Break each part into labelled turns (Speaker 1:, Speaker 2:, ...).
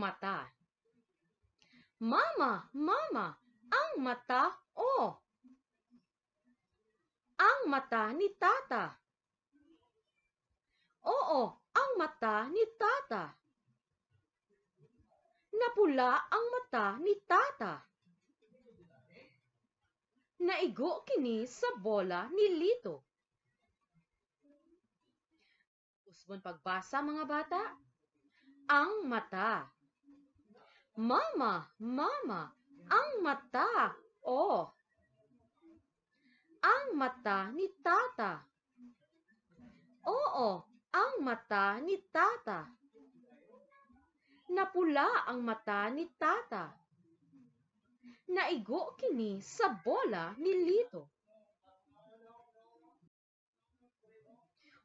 Speaker 1: mata. Mama, mama, ang mata, oh. Ang mata ni tata. Oo, ang mata ni tata. Napula ang mata ni tata. Naigo kini sa bola ni Lito. Usbon pagbasa mga bata. Ang mata. Mama, mama, ang mata, oh. Ang mata ni tata. Oo, ang mata ni tata. Napula ang mata ni tata. Naigo kini sa bola ni Lito.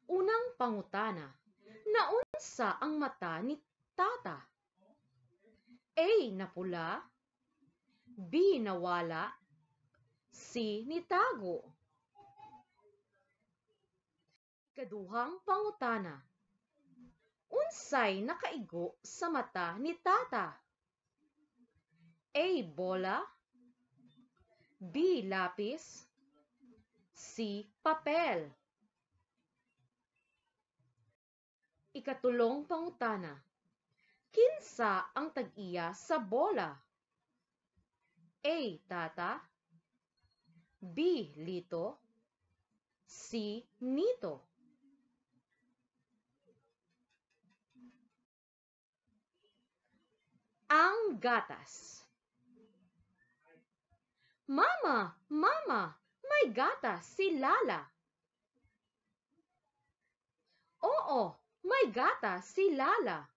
Speaker 1: Unang pangutana. Naunsa ang mata ni tata? A. Napula. B. Nawala. C. Nitago. Ikaduhang pangutana. Unsay nakaigo sa mata ni tata? A. Bola. B. Lapis. C. Papel. Ikatulong pangutana. Kinsa ang tag-iya sa bola? A. Tata. B. Lito. C. Nito. Ang gatas. Mama, mama, may gatas si Lala. Oo, may gatas si Lala.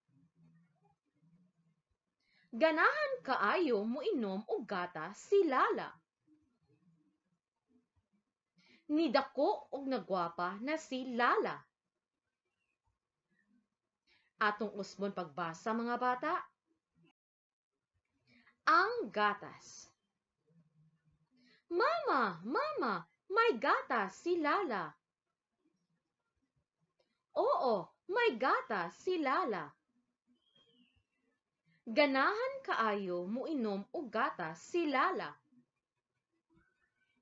Speaker 1: Ganahan kaayo mo inom og gatas si Lala. Nidako og nagwapa na si Lala. Atong usbon pagbasa mga bata. Ang gatas. Mama, mama, may gatas si Lala. Oo, may gatas si Lala. Ganahan kaayo mo inom og gatas si Lala.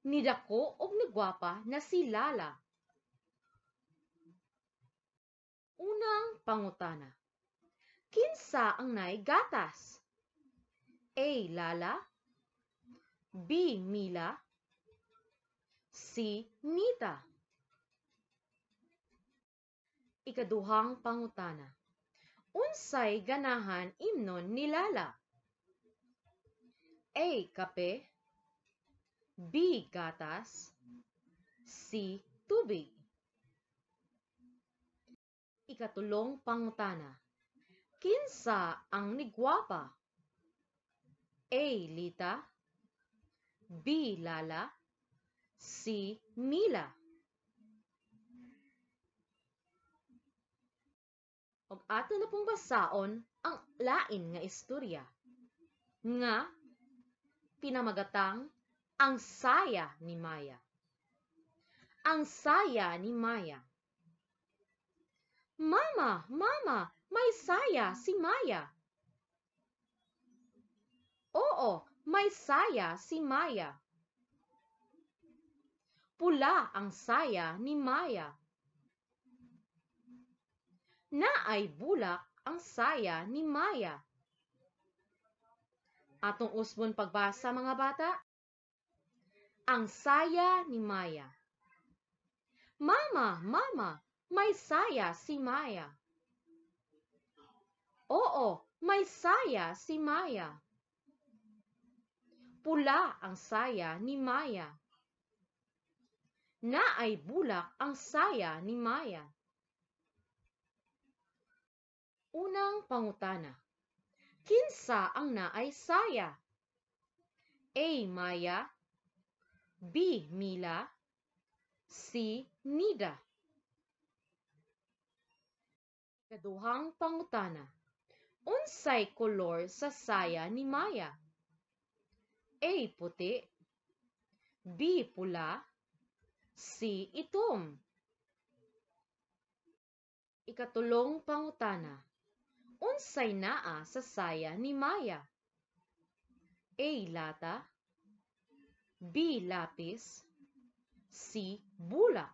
Speaker 1: Nidako og nagwapa na si Lala. Unang pangutana. Kinsa ang nay gatas? A. Lala. B. Mila. C. Nita. Ikaduhang pangutana. Unsay ganahan imnon ni Lala? A. Kape. B. Gatas. C. Tubig. Ikatulong pangutana. Kinsa ang nigwapa? A. Lita. B. Lala. C. Mila. Og ato na pong basaon ang lain nga istorya nga pinamagatang ang saya ni Maya. Ang saya ni Maya. Mama, mama, may saya si Maya. Oo, may saya si Maya. Pula ang saya ni Maya. Naay bulak ang saya ni Maya. Atong usbon pagbasa mga bata. Ang saya ni Maya. Mama, mama, may saya si Maya. Oo, may saya si Maya. Pula ang saya ni Maya. Naay bulak ang saya ni Maya. Unang pangutana. Kinsa ang naay saya? A. Maya. B. Mila. C. Nida. Ikaduhang pangutana. Unsay kolor sa saya ni Maya? A. Puti. B. Pula. C. Itom. Ikatulong pangutana. Unsay naa sa saya ni Maya? A. Lata, B. Lapis, C. Bulak.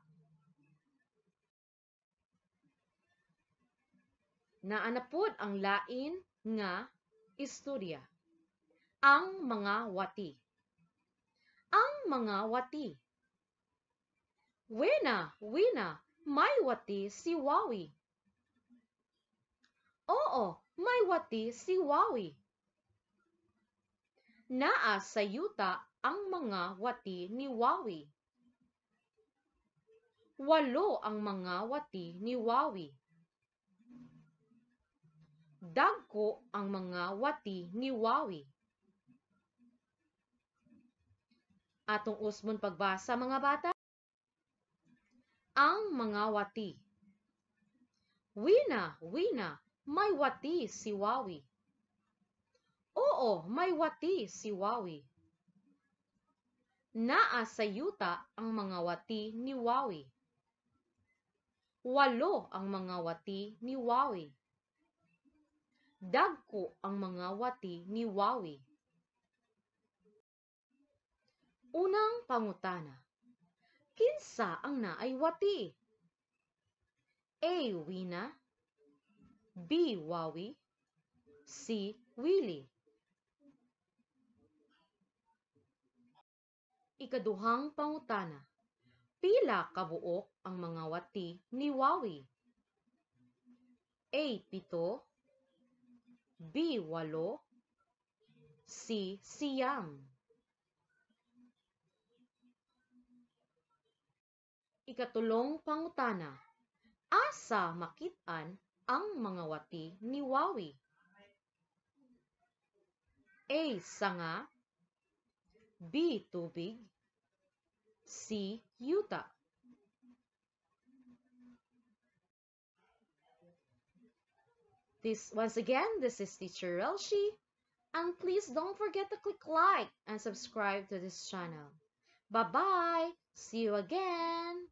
Speaker 1: Naa na pod ang lain nga istorya. Ang mga wati. Ang mga wati. Wena, may wati si Wawi. Oo, may wati si Wawi. Naa sa yuta ang mga wati ni Wawi. 8 ang mga wati ni Wawi. Dagko ang mga wati ni Wawi. Atong usbon pagbasa mga bata. Ang mga wati. Wina, may wati si Wawi. Oo, may wati si Wawi. Naa sa yuta ang mga wati ni Wawi. 8 ang mga wati ni Wawi. Dagko ang mga wati ni Wawi. Unang pangutana. Kinsa ang naay wati? A. Wina, B. Wawi, C. Willie. Ikaduhang pangutana. Pila kabuok ang mga wati ni Wawi? A. 7, B. 8, C. 9. Ikatulong pangutana. Asa makit-an ang mga wati ni Wawi? A. Sanga, B. Tubig, C. Yuta. Once again, this is Teacher Relshi, and please don't forget to click like and subscribe to this channel. Bye-bye! See you again!